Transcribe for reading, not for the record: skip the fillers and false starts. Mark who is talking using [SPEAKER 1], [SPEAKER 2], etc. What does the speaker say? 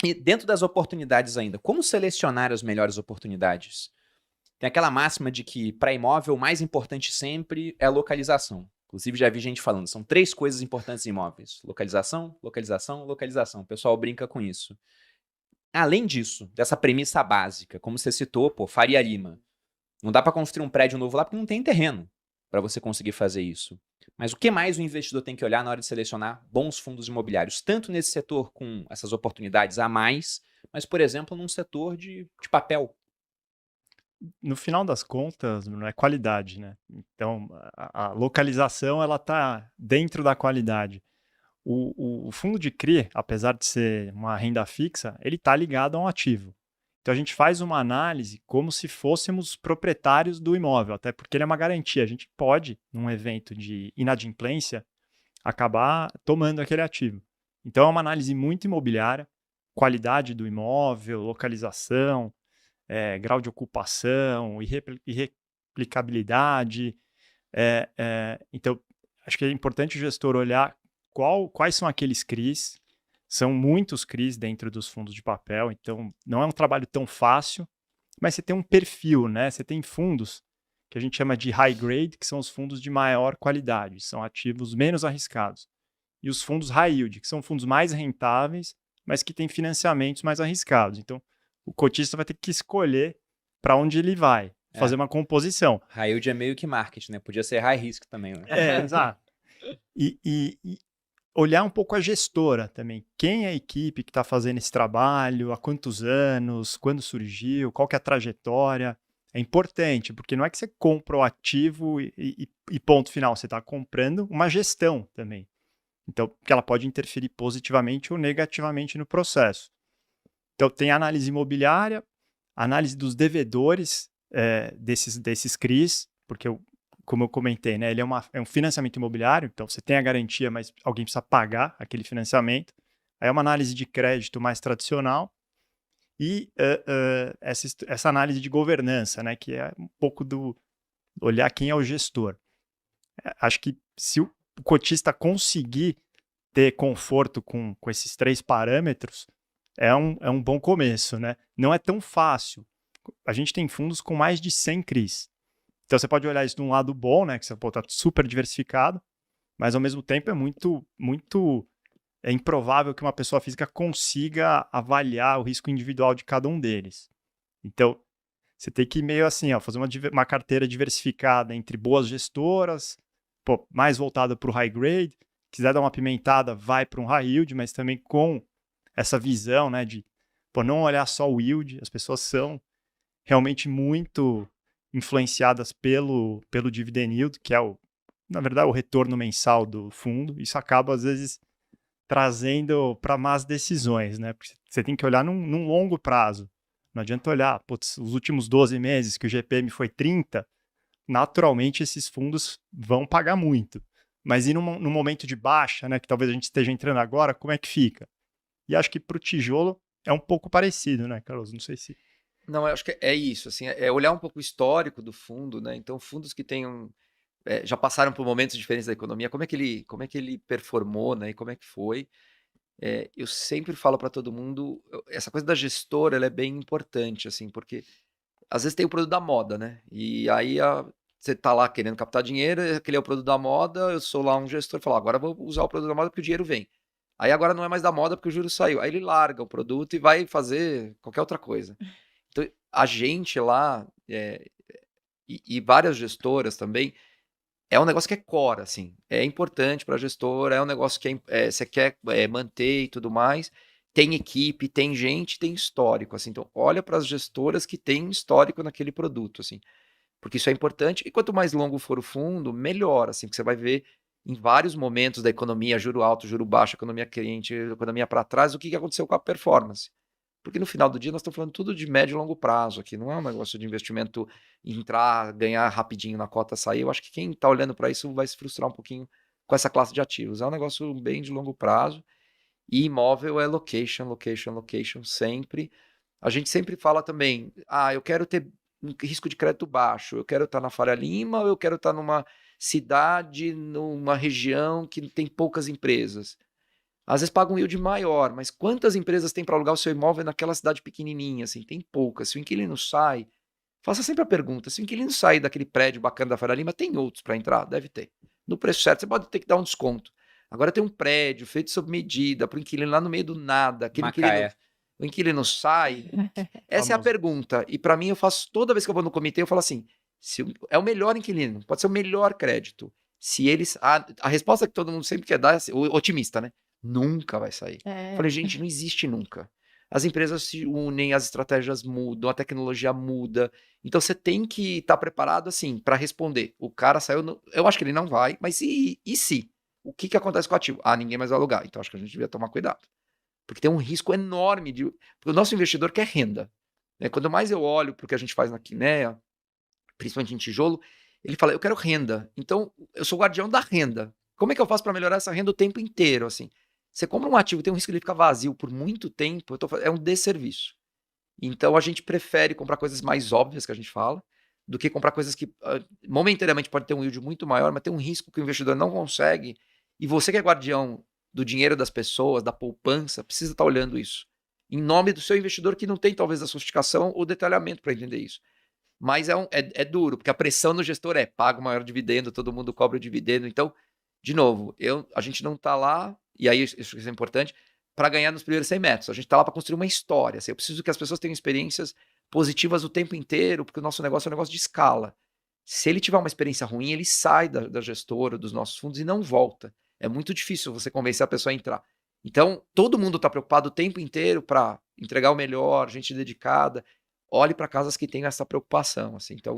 [SPEAKER 1] E dentro das oportunidades ainda, como selecionar as melhores oportunidades? Tem aquela máxima de que para imóvel o mais importante sempre é a localização. Inclusive já vi gente falando, são 3 coisas importantes em imóveis: localização, localização, localização. O pessoal brinca com isso. Além disso, dessa premissa básica, como você citou, pô, Faria Lima. Não dá para construir um prédio novo lá porque não tem terreno para você conseguir fazer isso. Mas o que mais o investidor tem que olhar na hora de selecionar bons fundos imobiliários, tanto nesse setor com essas oportunidades a mais, mas, por exemplo, num setor de papel?
[SPEAKER 2] No final das contas, não é qualidade, né? Então, a localização, ela tá dentro da qualidade. O fundo de CRI, apesar de ser uma renda fixa, ele está ligado a um ativo. Então, a gente faz uma análise como se fôssemos proprietários do imóvel, até porque ele é uma garantia. A gente pode, num evento de inadimplência, acabar tomando aquele ativo. Então, é uma análise muito imobiliária, qualidade do imóvel, localização, grau de ocupação, irreplicabilidade. Então, acho que é importante o gestor olhar quais são aqueles CRIs. São muitos CRIs dentro dos fundos de papel, então não é um trabalho tão fácil, mas você tem um perfil, né? Você tem fundos que a gente chama de high grade, que são os fundos de maior qualidade, são ativos menos arriscados. E os fundos high yield, que são fundos mais rentáveis, mas que têm financiamentos mais arriscados. Então, o cotista vai ter que escolher para onde ele vai,
[SPEAKER 1] É,
[SPEAKER 2] fazer uma composição.
[SPEAKER 1] high yield é meio que marketing, né? Podia ser high risk também, né?
[SPEAKER 2] Exato. E olhar um pouco a gestora também. Quem é a equipe que está fazendo esse trabalho, há quantos anos, quando surgiu, qual que é a trajetória. É importante, porque não é que você compra o ativo e ponto final, você está comprando uma gestão também. Então, que ela pode interferir positivamente ou negativamente no processo. Então, tem a análise imobiliária, análise dos devedores desses CRIs, porque, como eu comentei, né, ele é um financiamento imobiliário, então você tem a garantia, mas alguém precisa pagar aquele financiamento. Aí é uma análise de crédito mais tradicional e essa análise de governança, né, que é um pouco do olhar quem é o gestor. Acho que se o cotista conseguir ter conforto com esses 3 parâmetros, é um bom começo, né? Não é tão fácil. A gente tem fundos com mais de 100 CRIs. Então você pode olhar isso de um lado bom, né? Que você está super diversificado, mas ao mesmo tempo é muito improvável que uma pessoa física consiga avaliar o risco individual de cada um deles. Então, você tem que meio assim, ó, fazer uma carteira diversificada entre boas gestoras, mais voltada para o high grade. Quiser dar uma pimentada, vai para um high yield, mas também com essa visão, né, de não olhar só o yield. As pessoas são realmente muito influenciadas pelo dividend yield, que é na verdade, o retorno mensal do fundo. Isso acaba, às vezes, trazendo para más decisões, né? Porque você tem que olhar num longo prazo. Não adianta olhar, putz, os últimos 12 meses que o GPM foi 30, naturalmente esses fundos vão pagar muito. Mas e num momento de baixa, né, que talvez a gente esteja entrando agora, como é que fica? E acho que para o tijolo é um pouco parecido, né, Carlos? Não sei se...
[SPEAKER 3] Não, eu acho que é isso, assim, é olhar um pouco o histórico do fundo, né? Então, fundos que tenham já passaram por momentos diferentes da economia, como é que ele performou, né? E como é que foi? Eu sempre falo para todo mundo, essa coisa da gestora, ela é bem importante, assim, porque às vezes tem o produto da moda, né? E aí você tá lá querendo captar dinheiro, aquele é o produto da moda, eu sou lá um gestor e falo: agora eu vou usar o produto da moda porque o dinheiro vem. Aí agora não é mais da moda porque o juro saiu. Aí ele larga o produto e vai fazer qualquer outra coisa. Então, a gente lá, e várias gestoras também, é um negócio que é core, assim, é importante para a gestora, é um negócio que você quer manter e tudo mais. Tem equipe, tem gente, tem histórico, assim. Então, olha para as gestoras que têm histórico naquele produto, assim, porque isso é importante. E quanto mais longo for o fundo, melhor, assim, porque você vai ver em vários momentos da economia, juro alto, juro baixo, economia quente, economia para trás, o que aconteceu com a performance. Porque no final do dia nós estamos falando tudo de médio e longo prazo aqui, não é um negócio de investimento entrar, ganhar rapidinho na cota, sair. Eu acho que quem está olhando para isso vai se frustrar um pouquinho com essa classe de ativos. É um negócio bem de longo prazo e imóvel é location, location, location sempre. A gente sempre fala também, eu quero ter um risco de crédito baixo, eu quero estar na Faria Lima ou eu quero estar numa cidade, numa região que tem poucas empresas. Às vezes paga um yield maior, mas quantas empresas tem para alugar o seu imóvel naquela cidade pequenininha? Assim, tem poucas. Se o inquilino sai, faça sempre a pergunta: se o inquilino sair daquele prédio bacana da Faria Lima, tem outros para entrar? Deve ter. No preço certo, você pode ter que dar um desconto. Agora tem um prédio feito sob medida para o inquilino lá no meio do nada. O inquilino sai. Essa é a
[SPEAKER 2] Famoso.
[SPEAKER 3] pergunta. E para mim, eu faço toda vez que eu vou no comitê, eu falo assim: é o melhor inquilino, pode ser o melhor crédito. Se eles. A resposta que todo mundo sempre quer dar é assim, otimista, né? Nunca vai sair. Eu falei, gente, não existe nunca. As empresas se unem, as estratégias mudam, a tecnologia muda. Então você tem que estar preparado assim para responder. O cara saiu, eu acho que ele não vai, mas e se? O que acontece com o ativo? Ninguém mais vai alugar. Então acho que a gente devia tomar cuidado. Porque tem um risco enorme porque o nosso investidor quer renda. Né? Quando mais eu olho para o que a gente faz na Kinea, principalmente em tijolo, ele fala, eu quero renda. Então eu sou o guardião da renda. Como é que eu faço para melhorar essa renda o tempo inteiro? Assim, você compra um ativo, tem um risco de ele ficar vazio por muito tempo, é um desserviço. Então a gente prefere comprar coisas mais óbvias que a gente fala, do que comprar coisas que momentaneamente pode ter um yield muito maior, mas tem um risco que o investidor não consegue, e você que é guardião do dinheiro das pessoas, da poupança, precisa estar olhando isso. Em nome do seu investidor que não tem talvez a sofisticação ou detalhamento para entender isso. Mas é duro, porque a pressão no gestor paga o maior dividendo, todo mundo cobra o dividendo. Então, de novo, a gente não está lá, e aí isso é importante, para ganhar nos primeiros 100 metros. A gente está lá para construir uma história. Assim, eu preciso que as pessoas tenham experiências positivas o tempo inteiro, porque o nosso negócio é um negócio de escala. Se ele tiver uma experiência ruim, ele sai da gestora, dos nossos fundos e não volta. É muito difícil você convencer a pessoa a entrar. Então, todo mundo está preocupado o tempo inteiro para entregar o melhor, gente dedicada. Olhe para casas que tenham essa preocupação. Assim. Então,